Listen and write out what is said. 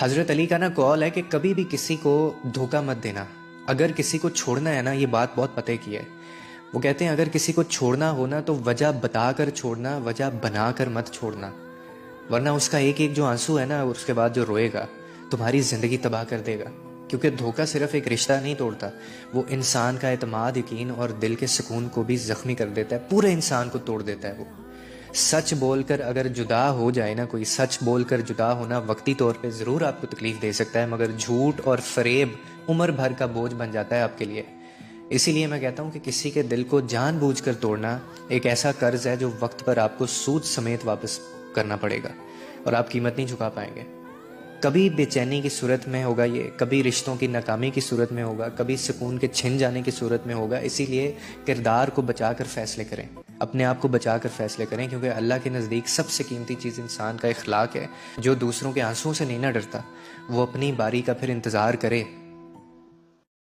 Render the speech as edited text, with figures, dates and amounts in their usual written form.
حضرت علی کا نا قول ہے کہ کبھی بھی کسی کو دھوکہ مت دینا. اگر کسی کو چھوڑنا ہے نا، یہ بات بہت پتہ کی ہے. وہ کہتے ہیں اگر کسی کو چھوڑنا ہو نا تو وجہ بتا کر چھوڑنا، وجہ بنا کر مت چھوڑنا، ورنہ اس کا ایک ایک جو آنسو ہے نا، اس کے بعد جو روئے گا تمہاری زندگی تباہ کر دے گا. کیونکہ دھوکہ صرف ایک رشتہ نہیں توڑتا، وہ انسان کا اعتماد، یقین اور دل کے سکون کو بھی زخمی کر دیتا ہے، پورے انسان کو توڑ دیتا ہے. وہ سچ بول کر اگر جدا ہو جائے نا کوئی، سچ بول کر جدا ہونا وقتی طور پہ ضرور آپ کو تکلیف دے سکتا ہے، مگر جھوٹ اور فریب عمر بھر کا بوجھ بن جاتا ہے آپ کے لیے. اسی لیے میں کہتا ہوں کہ کسی کے دل کو جان بوجھ کر توڑنا ایک ایسا قرض ہے جو وقت پر آپ کو سود سمیت واپس کرنا پڑے گا، اور آپ قیمت نہیں چکا پائیں گے. کبھی بے چینی کی صورت میں ہوگا یہ، کبھی رشتوں کی ناکامی کی صورت میں ہوگا، کبھی سکون کے چھن جانے کی صورت میں ہوگا. اسی لیے کردار کو بچا کر فیصلے کریں، اپنے آپ کو بچا کر فیصلے کریں، کیونکہ اللہ کے نزدیک سب سے قیمتی چیز انسان کا اخلاق ہے. جو دوسروں کے آنسوؤں سے نہیں نہ ڈرتا، وہ اپنی باری کا پھر انتظار کرے